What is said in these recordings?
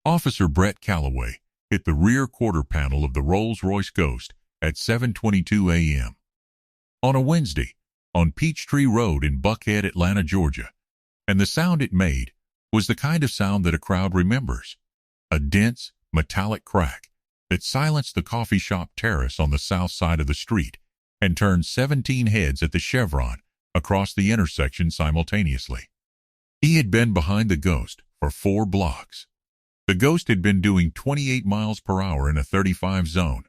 Officer Brett Calloway hit the rear quarter panel of the Rolls-Royce Ghost at 7:22 a.m. on a Wednesday on Peachtree Road in Buckhead, Atlanta, Georgia, and the sound it made was the kind of sound that a crowd remembers, a dense, metallic crack that silenced the coffee shop terrace on the south side of the street and turned 17 heads at the Chevron across the intersection simultaneously. He had been behind the Ghost for 4 blocks. The Ghost had been doing 28 miles per hour in a 35 zone,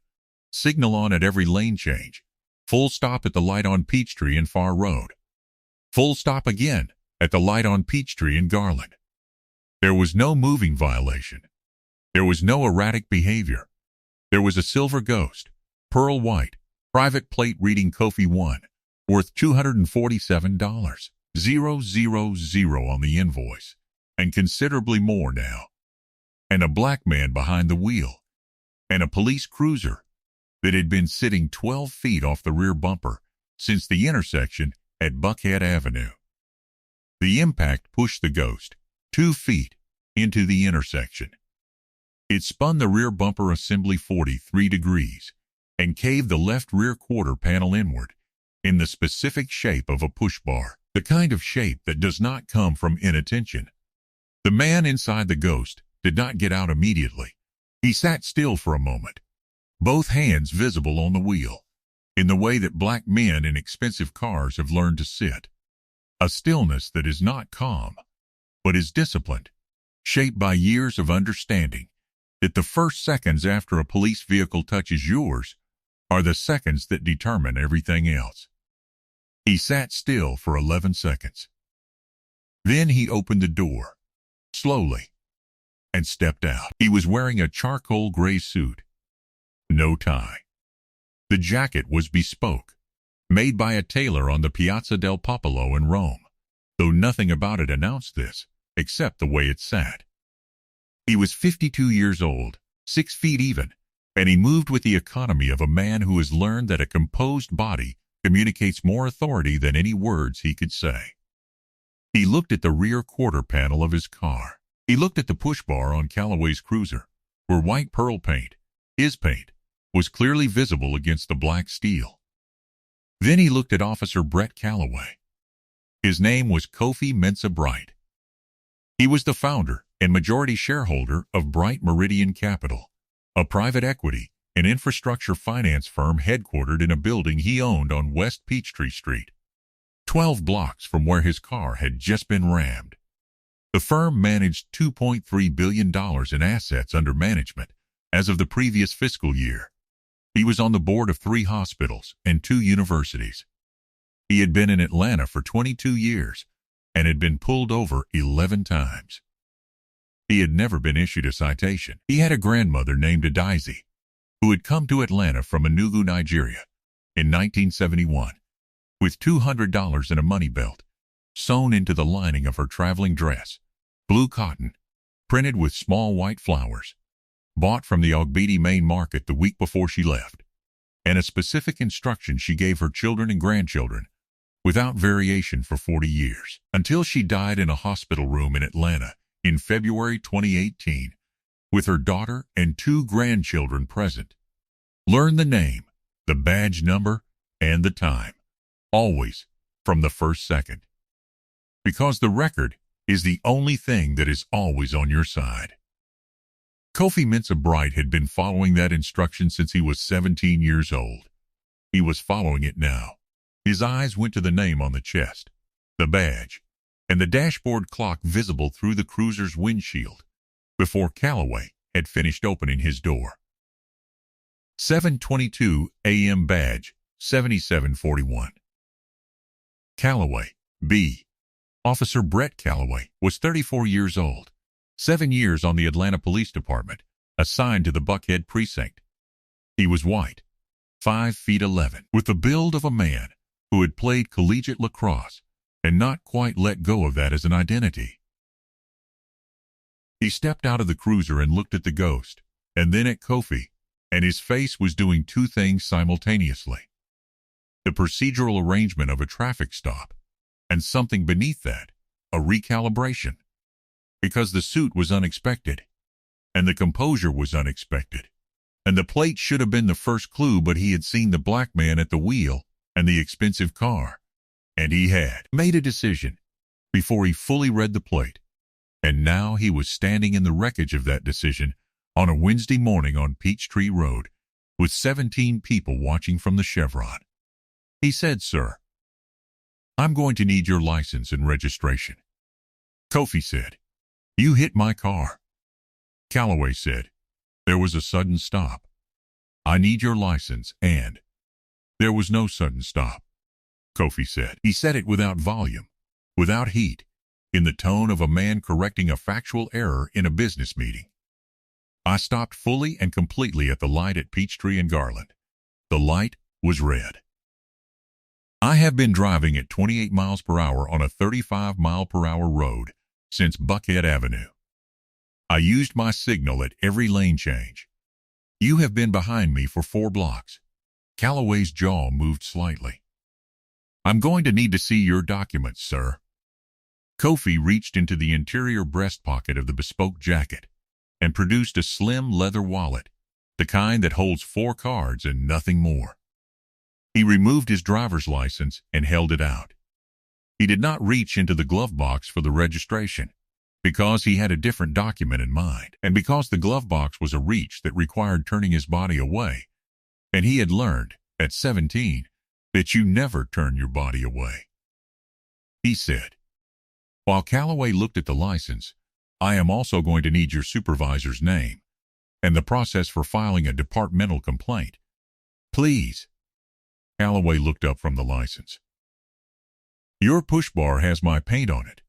signal on at every lane change, full stop at the light on Peachtree and Far Road, full stop again at the light on Peachtree and Garland. There was no moving violation. There was no erratic behavior. There was a silver Ghost, pearl white, private plate reading Kofi 1, worth $247,000 on the invoice, and considerably more now, and a black man behind the wheel, and a police cruiser that had been sitting 12 feet off the rear bumper since the intersection at Buckhead Avenue. The impact pushed the Ghost 2 feet into the intersection. It spun the rear bumper assembly 43 degrees and caved the left rear quarter panel inward in the specific shape of a push bar, the kind of shape that does not come from inattention. The man inside the Ghost did not get out immediately. He sat still for a moment, both hands visible on the wheel, in the way that black men in expensive cars have learned to sit. A stillness that is not calm, but is disciplined, shaped by years of understanding that the first seconds after a police vehicle touches yours are the seconds that determine everything else. He sat still for 11 seconds. Then he opened the door, slowly, and stepped out. He was wearing a charcoal gray suit, no tie. The jacket was bespoke, made by a tailor on the Piazza del Popolo in Rome, though nothing about it announced this, except the way it sat. He was 52 years old, 6 feet even, and he moved with the economy of a man who has learned that a composed body communicates more authority than any words he could say. He looked at the rear quarter panel of his car. He looked at the push bar on Calloway's cruiser, where white pearl paint, his paint, was clearly visible against the black steel. Then he looked at Officer Brett Calloway. His name was Kofi Mensah Bright. He was the founder and majority shareholder of Bright Meridian Capital, a private equity and infrastructure finance firm headquartered in a building he owned on West Peachtree Street, 12 blocks from where his car had just been rammed. The firm managed $2.3 billion in assets under management as of the previous fiscal year. He was on the board of 3 hospitals and 2 universities. He had been in Atlanta for 22 years and had been pulled over 11 times. He had never been issued a citation. He had a grandmother named Adaizi, who had come to Atlanta from Enugu, Nigeria, in 1971, with $200 in a money belt, sewn into the lining of her traveling dress, blue cotton, printed with small white flowers, bought from the Ogbiti Main Market the week before she left, and a specific instruction she gave her children and grandchildren, without variation for 40 years, until she died in a hospital room in Atlanta in February 2018, with her daughter and 2 grandchildren present. Learn the name, the badge number, and the time, always from the first second. Because the record is the only thing that is always on your side. Kofi Mensah Bright had been following that instruction since he was 17 years old. He was following it now. His eyes went to the name on the chest, the badge, and the dashboard clock visible through the cruiser's windshield, before Calloway had finished opening his door. 7:22 a.m. badge, 7741. Calloway, B. Officer Brett Calloway was 34 years old, 7 years on the Atlanta Police Department, assigned to the Buckhead precinct. He was white, 5 feet 11, with the build of a man who had played collegiate lacrosse and not quite let go of that as an identity. He stepped out of the cruiser and looked at the Ghost, and then at Kofi, and his face was doing 2 things simultaneously. The procedural arrangement of a traffic stop, and something beneath that, a recalibration. Because the suit was unexpected. and the composure was unexpected. And the plate should have been the first clue, but he had seen the black man at the wheel and the expensive car, and he had made a decision before he fully read the plate. And now he was standing in the wreckage of that decision on a Wednesday morning on Peachtree Road with 17 people watching from the Chevron. He said, "Sir, I'm going to need your license and registration." Kofi said, "You hit my car." Calloway said, "There was a sudden stop. I need your license and—" "There was no sudden stop," Kofi said. He said it without volume, without heat, in the tone of a man correcting a factual error in a business meeting. "I stopped fully and completely at the light at Peachtree and Garland. The light was red. I have been driving at 28 miles per hour on a 35-mile-per-hour road since Buckhead Avenue. I used my signal at every lane change. You have been behind me for 4 blocks. Calloway's jaw moved slightly. "I'm going to need to see your documents, sir." Kofi reached into the interior breast pocket of the bespoke jacket and produced a slim leather wallet, the kind that holds 4 cards and nothing more. He removed his driver's license and held it out. He did not reach into the glove box for the registration, because he had a different document in mind, and because the glove box was a reach that required turning his body away, and he had learned, at 17, that you never turn your body away. He said, "While Calloway looked at the license, I am also going to need your supervisor's name and the process for filing a departmental complaint. Please." Calloway looked up from the license. "Your push bar has my paint on it,"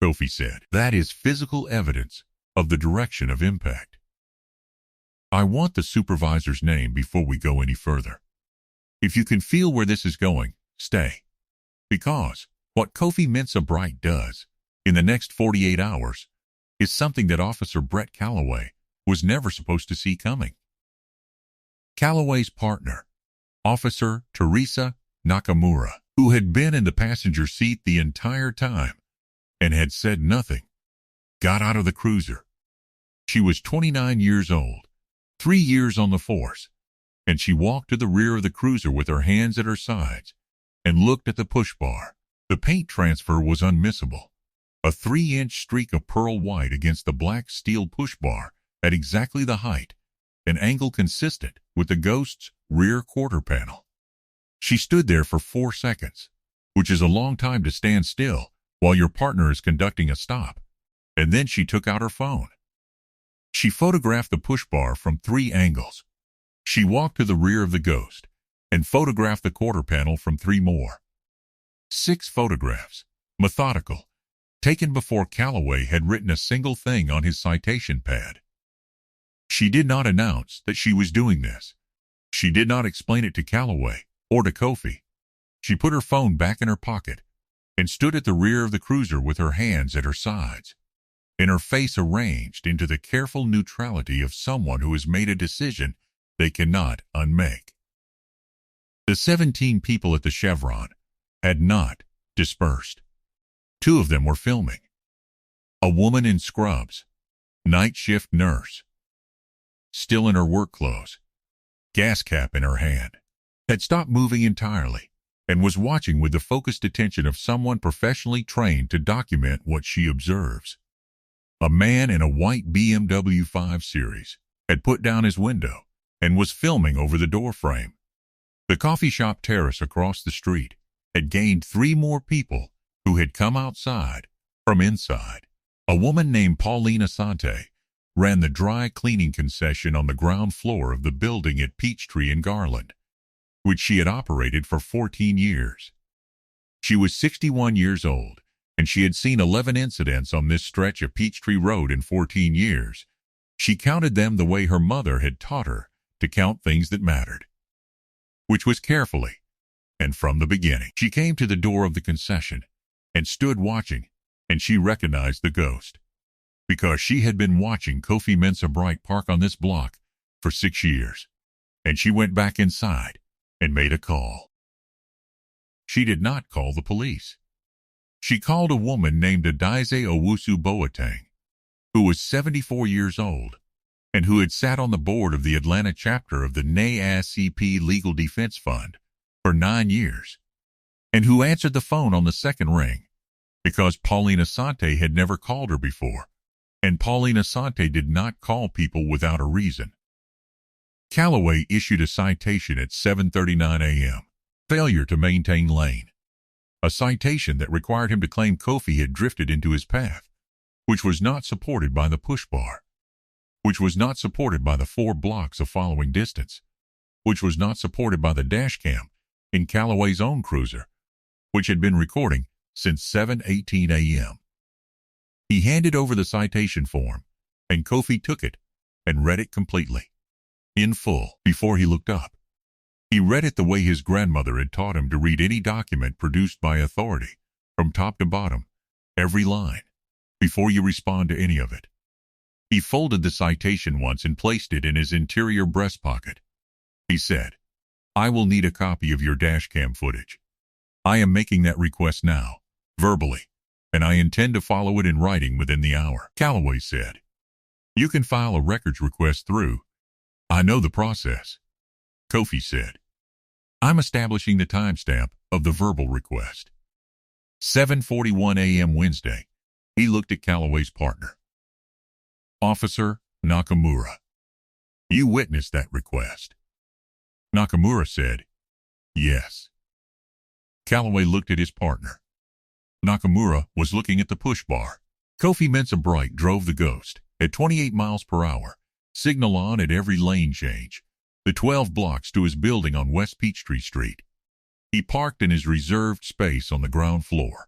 Kofi said. "That is physical evidence of the direction of impact. I want the supervisor's name before we go any further. If you can feel where this is going, stay. Because what Kofi Mensah-Bright does in the next 48 hours is something that Officer Brett Calloway was never supposed to see coming." Calloway's partner, Officer Teresa Nakamura, who had been in the passenger seat the entire time and had said nothing, got out of the cruiser. She was 29 years old, 3 years on the force, and she walked to the rear of the cruiser with her hands at her sides and looked at the push bar. The paint transfer was unmissable, a 3-inch streak of pearl white against the black steel push bar at exactly the height and angle consistent with the Ghost's rear quarter panel. She stood there for 4 seconds, which is a long time to stand still while your partner is conducting a stop, and then she took out her phone. She photographed the push bar from 3 angles. She walked to the rear of the Ghost and photographed the quarter panel from 3 more. 6 photographs, methodical, taken before Calloway had written a single thing on his citation pad. She did not announce that she was doing this. She did not explain it to Calloway or to Kofi. She put her phone back in her pocket and stood at the rear of the cruiser with her hands at her sides, and her face arranged into the careful neutrality of someone who has made a decision they cannot unmake. The 17 people at the Chevron had not dispersed. 2 of them were filming. A woman in scrubs, night shift nurse, still in her work clothes, gas cap in her hand, had stopped moving entirely and was watching with the focused attention of someone professionally trained to document what she observes. A man in a white BMW 5 Series had put down his window and was filming over the doorframe. The coffee shop terrace across the street had gained 3 more people who had come outside from inside. A woman named Pauline Asante ran the dry cleaning concession on the ground floor of the building at Peachtree and Garland, which she had operated for 14 years. She was 61 years old, and she had seen 11 incidents on this stretch of Peachtree Road in 14 years. She counted them the way her mother had taught her to count things that mattered, which was carefully and from the beginning. She came to the door of the concession and stood watching, and she recognized the Ghost, because she had been watching Kofi Mensah-Bright park on this block for 6 years, and she went back inside and made a call. She did not call the police. She called a woman named Adaize Owusu Boateng, who was 74 years old and who had sat on the board of the Atlanta chapter of the NAACP Legal Defense Fund for 9 years, and who answered the phone on the second ring because Pauline Asante had never called her before, and Pauline Asante did not call people without a reason. Calloway issued a citation at 7:39 a.m., failure to maintain lane, a citation that required him to claim Kofi had drifted into his path, which was not supported by the push bar, which was not supported by the 4 blocks of following distance, which was not supported by the dash cam in Calloway's own cruiser, which had been recording since 7:18 a.m. He handed over the citation form, and Kofi took it and read it completely, in full, before he looked up. He read it the way his grandmother had taught him to read any document produced by authority, from top to bottom, every line, before you respond to any of it. He folded the citation once and placed it in his interior breast pocket. He said, "I will need a copy of your dashcam footage. I am making that request now, verbally, and I intend to follow it in writing within the hour." Calloway said, "You can file a records request through. I know the process." Kofi said, "I'm establishing the timestamp of the verbal request." 7:41 a.m. Wednesday, he looked at Calloway's partner. "Officer Nakamura, you witnessed that request." Nakamura said, "Yes." Calloway looked at his partner. Nakamura was looking at the push bar. Kofi Mensah-Bright drove the Ghost at 28 miles per hour, signal on at every lane change, the 12 blocks to his building on West Peachtree Street. He parked in his reserved space on the ground floor.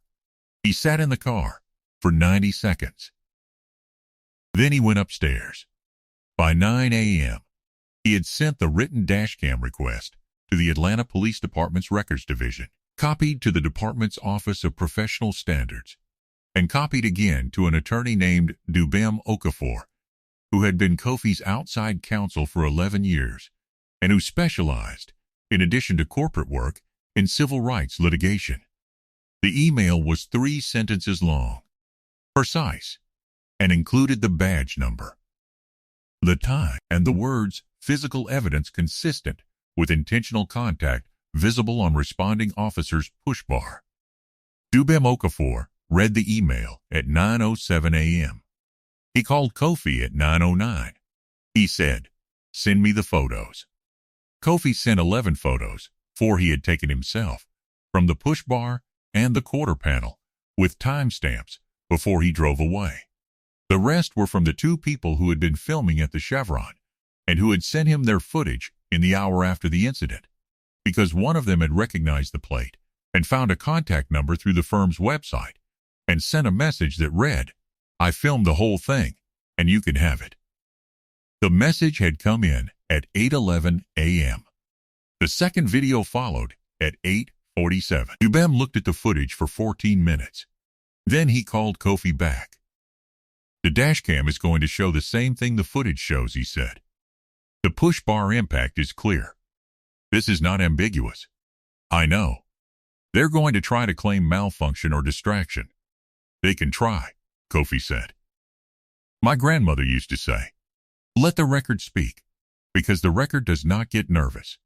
He sat in the car for 90 seconds. Then he went upstairs. By 9 a.m., he had sent the written dashcam request to the Atlanta Police Department's Records Division, copied to the department's Office of Professional Standards, and copied again to an attorney named Dubem Okafor, who had been Kofi's outside counsel for 11 years, and who specialized, in addition to corporate work, in civil rights litigation. The email was 3 sentences long, precise, and included the badge number, the time, and the words "physical evidence consistent with intentional contact visible on responding officer's push bar." Dubem Okafor read the email at 9:07 a.m. He called Kofi at 9:09. He said, "Send me the photos." Kofi sent 11 photos, 4 he had taken himself, from the push bar and the quarter panel, with timestamps, before he drove away. The rest were from the 2 people who had been filming at the Chevron, and who had sent him their footage in the hour after the incident, because one of them had recognized the plate and found a contact number through the firm's website, and sent a message that read, "I filmed the whole thing, and you can have it." The message had come in at 8:11 a.m. The second video followed at 8:47. Dubem looked at the footage for 14 minutes. Then he called Kofi back. "The dashcam is going to show the same thing the footage shows," he said. "The push bar impact is clear. This is not ambiguous. I know. They're going to try to claim malfunction or distraction. They can try," Kofi said. "My grandmother used to say, 'Let the record speak,' because the record does not get nervous."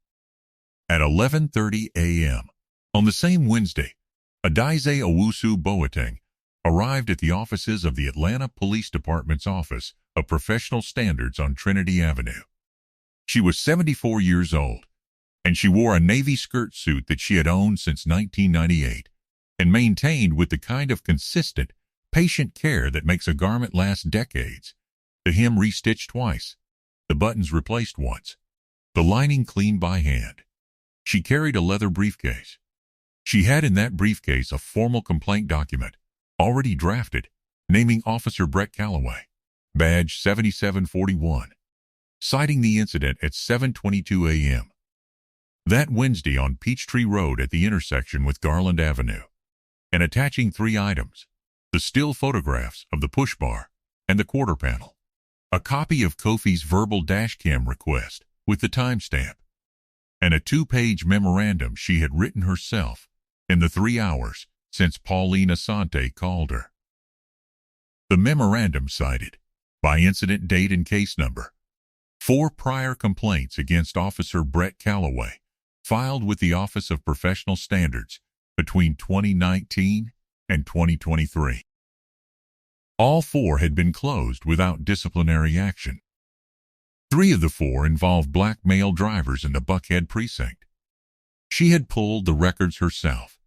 At 11:30 a.m. on the same Wednesday, Adaize Owusu Boateng arrived at the offices of the Atlanta Police Department's Office of Professional Standards on Trinity Avenue. She was 74 years old, and she wore a navy skirt suit that she had owned since 1998 and maintained with the kind of consistent, patient care that makes a garment last decades. The hem restitched twice, the buttons replaced once, the lining cleaned by hand. She carried a leather briefcase. She had in that briefcase a formal complaint document, already drafted, naming Officer Brett Calloway, badge 7741, citing the incident at 7:22 a.m. that Wednesday on Peachtree Road at the intersection with Garland Avenue, and attaching 3 items: the still photographs of the push bar and the quarter panel, a copy of Kofi's verbal dashcam request with the timestamp, and a 2-page memorandum she had written herself in the 3 hours since Pauline Asante called her. The memorandum cited, by incident date and case number, 4 prior complaints against Officer Brett Calloway, filed with the Office of Professional Standards between 2019 and 2023. All 4 had been closed without disciplinary action. 3 of the 4 involved black male drivers in the Buckhead precinct. She had pulled the records herself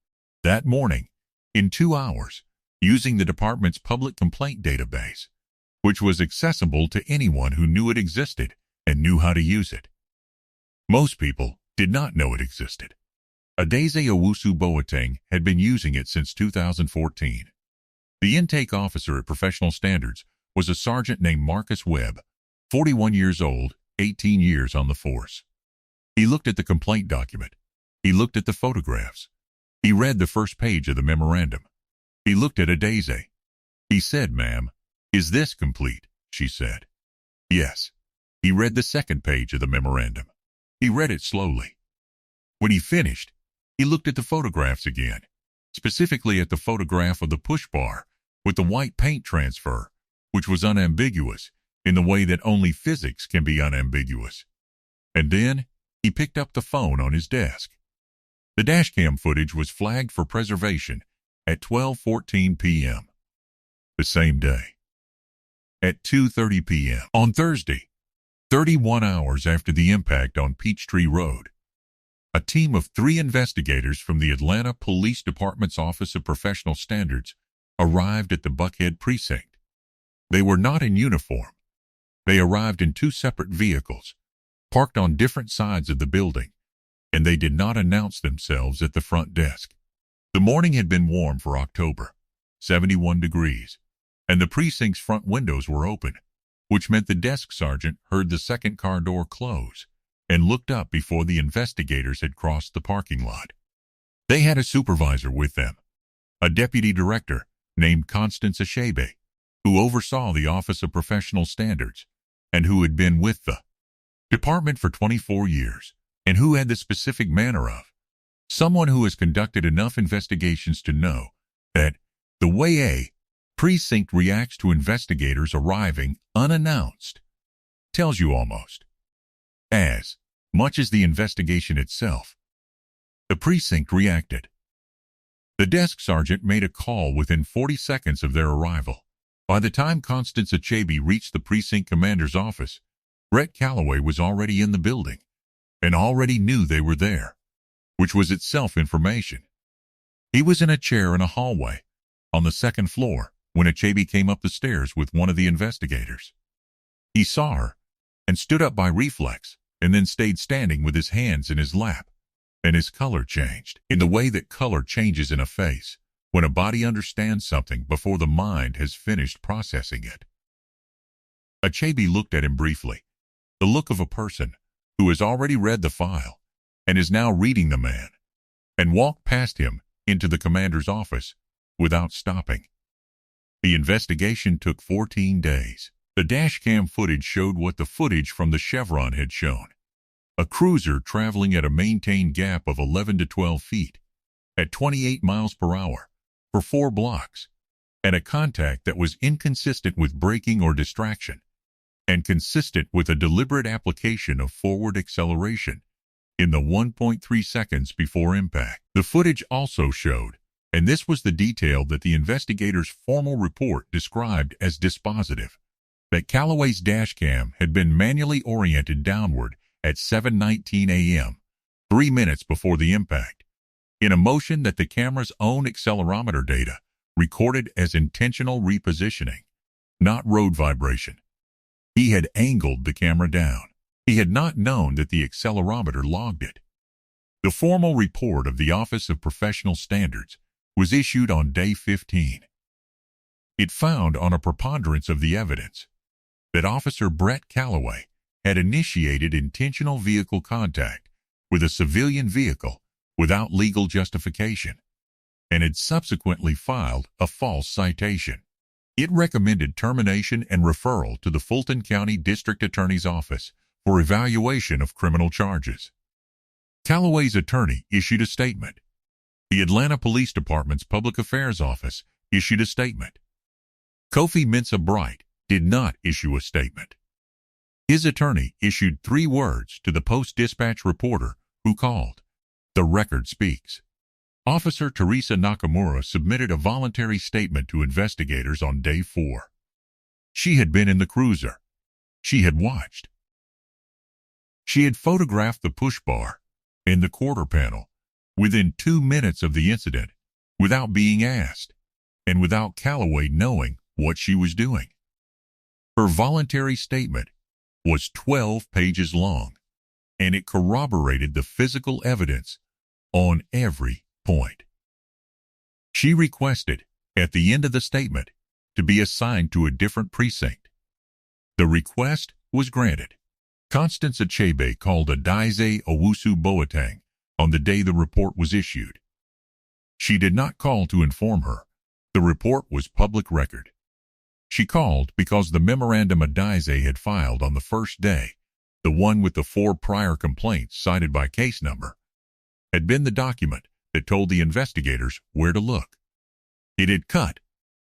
that morning in 2 hours using the department's public complaint database, which was accessible to anyone who knew it existed and knew how to use it. Most people did not know it existed. Adeze Owusu Boateng had been using it since 2014. The intake officer at Professional Standards was a sergeant named Marcus Webb, 41 years old, 18 years on the force. He looked at the complaint document. He looked at the photographs. He read the first page of the memorandum. He looked at Adeze. He said, "Ma'am, is this complete?" She said. Yes. He read the second page of the memorandum. He read it slowly. When he finished, he looked at the photographs again, specifically at the photograph of the push bar with the white paint transfer, which was unambiguous in the way that only physics can be unambiguous. And then he picked up the phone on his desk. The dashcam footage was flagged for preservation at 12:14 p.m. the same day. At 2:30 p.m. on Thursday, 31 hours after the impact on Peachtree Road, a team of 3 investigators from the Atlanta Police Department's Office of Professional Standards arrived at the Buckhead precinct. They were not in uniform. They arrived in 2 separate vehicles, parked on different sides of the building, and they did not announce themselves at the front desk. The morning had been warm for October, 71 degrees, and the precinct's front windows were open, which meant the desk sergeant heard the second car door close and looked up before the investigators had crossed the parking lot. They had a supervisor with them, a deputy director named Constance Achebe, who oversaw the Office of Professional Standards and who had been with the department for 24 years and who had the specific manner of someone who has conducted enough investigations to know that the way a precinct reacts to investigators arriving unannounced tells you almost as much as the investigation itself. The precinct reacted. The desk sergeant made a call within 40 seconds of their arrival. By the time Constance Achebe reached the precinct commander's office, Brett Calloway was already in the building and already knew they were there, which was itself information. He was in a chair in a hallway on the 2nd floor when Achebe came up the stairs with one of the investigators. He saw her and stood up by reflex and then stayed standing with his hands in his lap, and his color changed in the way that color changes in a face when a body understands something before the mind has finished processing it. Achebe looked at him briefly, the look of a person who has already read the file and is now reading the man, and walked past him into the commander's office without stopping. The investigation took 14 days. The dashcam footage showed what the footage from the Chevron had shown. A cruiser traveling at a maintained gap of 11 to 12 feet at 28 miles per hour for 4 blocks, and a contact that was inconsistent with braking or distraction and consistent with a deliberate application of forward acceleration in the 1.3 seconds before impact. The footage also showed, and this was the detail that the investigators' formal report described as dispositive, that Calloway's dashcam had been manually oriented downward at 7:19 a.m., 3 minutes before the impact, in a motion that the camera's own accelerometer data recorded as intentional repositioning, not road vibration. He had angled the camera down. He had not known that the accelerometer logged it. The formal report of the Office of Professional Standards was issued on day 15. It found on a preponderance of the evidence that Officer Brett Calloway had initiated intentional vehicle contact with a civilian vehicle without legal justification and had subsequently filed a false citation. It recommended termination and referral to the Fulton County District Attorney's Office for evaluation of criminal charges. Calloway's attorney issued a statement. The Atlanta Police Department's Public Affairs Office issued a statement. Kofi Mensah Bright did not issue a statement. His attorney issued 3 words to the Post-Dispatch reporter who called. The record speaks. Officer Teresa Nakamura submitted a voluntary statement to investigators on day 4. She had been in the cruiser. She had watched. She had photographed the push bar and the quarter panel within 2 minutes of the incident without being asked and without Calloway knowing what she was doing. Her voluntary statement was 12 pages long, and it corroborated the physical evidence on every point. She requested, at the end of the statement, to be assigned to a different precinct. The request was granted. Constance Achebe called Adaize Owusu Boateng on the day the report was issued. She did not call to inform her. The report was public record. She called because the memorandum Adaize had filed on the first day, the one with the 4 prior complaints cited by case number, had been the document that told the investigators where to look. It had cut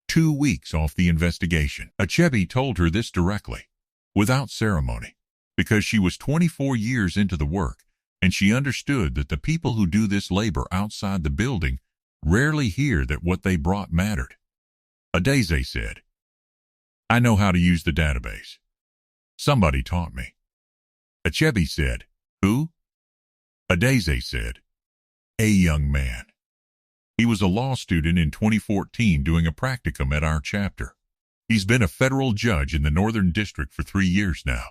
2 weeks off the investigation. Achebe told her this directly, without ceremony, because she was 24 years into the work, and she understood that the people who do this labor outside the building rarely hear that what they brought mattered. Adaize said, "I know how to use the database. Somebody taught me." Achebe said, "Who?" Adaize said, "A young man. He was a law student in 2014 doing a practicum at our chapter. He's been a federal judge in the Northern District for 3 years now.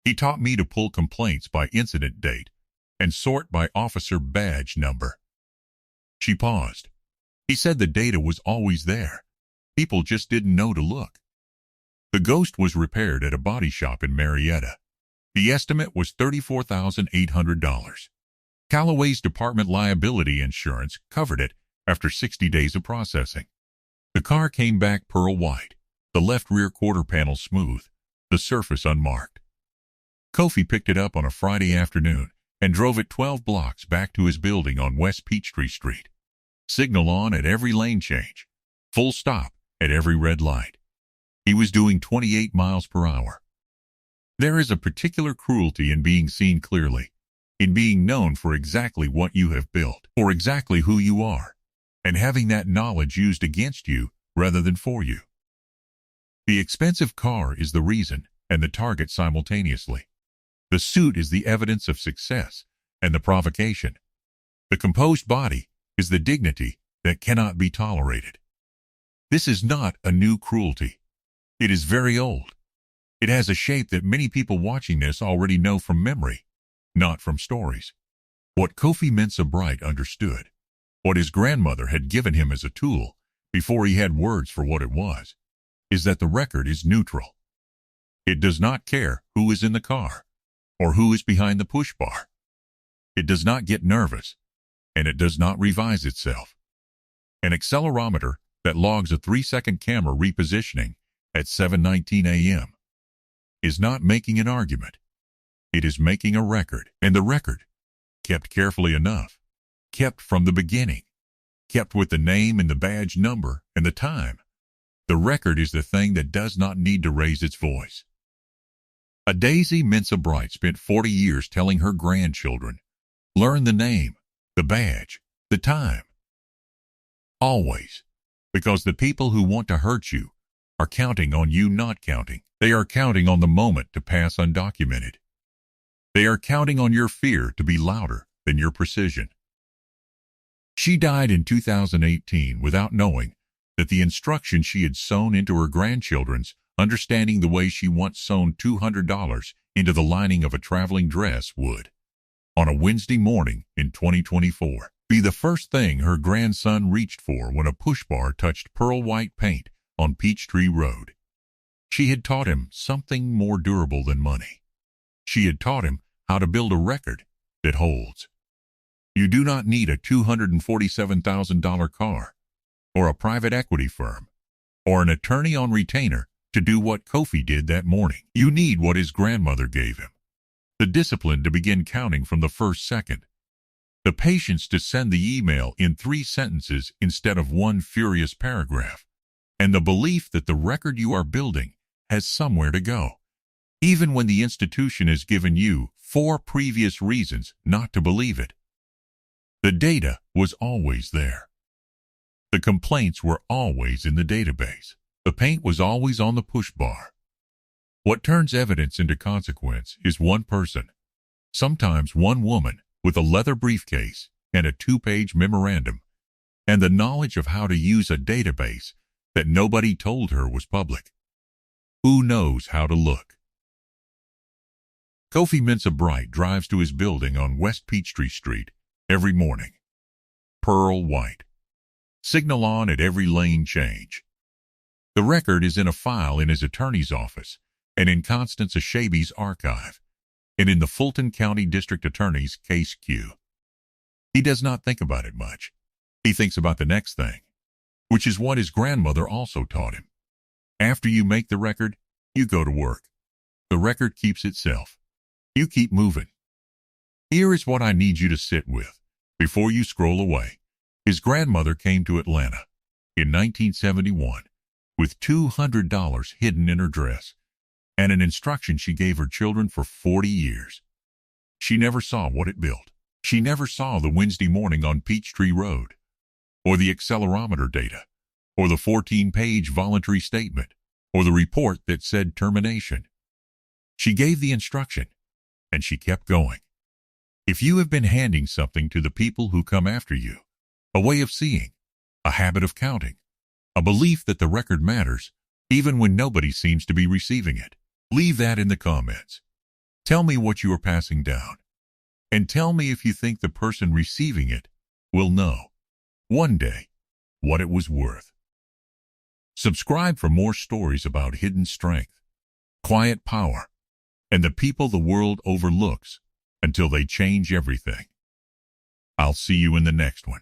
He taught me to pull complaints by incident date and sort by officer badge number." She paused. "He said the data was always there. People just didn't know to look." The Ghost was repaired at a body shop in Marietta. The estimate was $34,800. Calloway's department liability insurance covered it after 60 days of processing. The car came back pearl white, the left rear quarter panel smooth, the surface unmarked. Kofi picked it up on a Friday afternoon and drove it 12 blocks back to his building on West Peachtree Street. Signal on at every lane change. Full stop at every red light. He was doing 28 miles per hour. There is a particular cruelty in being seen clearly, in being known for exactly what you have built, for exactly who you are, and having that knowledge used against you rather than for you. The expensive car is the reason and the target simultaneously. The suit is the evidence of success and the provocation. The composed body is the dignity that cannot be tolerated. This is not a new cruelty. It is very old. It has a shape that many people watching this already know from memory, not from stories. What Kofi Mensah Bright understood, what his grandmother had given him as a tool before he had words for what it was, is that the record is neutral. It does not care who is in the car or who is behind the push bar. It does not get nervous, and it does not revise itself. An accelerometer that logs a 3-second camera repositioning at 7:19 a.m. is not making an argument. It is making a record, and the record, kept carefully enough, kept from the beginning, kept with the name and the badge number and the time. The record is the thing that does not need to raise its voice. Adaize Mensah Bright spent 40 years telling her grandchildren, learn the name, the badge, the time. Always, because the people who want to hurt you are counting on you not counting. They are counting on the moment to pass undocumented. They are counting on your fear to be louder than your precision. She died in 2018 without knowing that the instruction she had sewn into her grandchildren's understanding the way she once sewn $200 into the lining of a traveling dress would, on a Wednesday morning in 2024, be the first thing her grandson reached for when a push bar touched pearl white paint on Peachtree Road. She had taught him something more durable than money. She had taught him how to build a record that holds. You do not need a $247,000 car, or a private equity firm, or an attorney on retainer to do what Kofi did that morning. You need what his grandmother gave him. The discipline to begin counting from the first second. The patience to send the email in 3 sentences instead of 1 furious paragraph. And the belief that the record you are building has somewhere to go. even when the institution has given you 4 previous reasons not to believe it. The data was always there. The complaints were always in the database. The paint was always on the push bar. What turns evidence into consequence is one person, sometimes one woman, with a leather briefcase and a 2-page memorandum, and the knowledge of how to use a database that nobody told her was public. Who knows how to look? Kofi Mensah-Bright drives to his building on West Peachtree Street every morning. Pearl white. Signal on at every lane change. The record is in a file in his attorney's office and in Constance Ashabi's archive and in the Fulton County District Attorney's case queue. He does not think about it much. He thinks about the next thing, which is what his grandmother also taught him. After you make the record, you go to work. The record keeps itself. You keep moving. Here is what I need you to sit with before you scroll away. His grandmother came to Atlanta in 1971 with $200 hidden in her dress and an instruction she gave her children for 40 years. She never saw what it built. She never saw the Wednesday morning on Peachtree Road, or the accelerometer data, or the 14-page voluntary statement, or the report that said termination. She gave the instruction, and she kept going. If you have been handing something to the people who come after you, a way of seeing, a habit of counting, a belief that the record matters, even when nobody seems to be receiving it, leave that in the comments. Tell me what you are passing down, and tell me if you think the person receiving it will know, one day, what it was worth. Subscribe for more stories about hidden strength, quiet power, and the people the world overlooks until they change everything. I'll see you in the next one.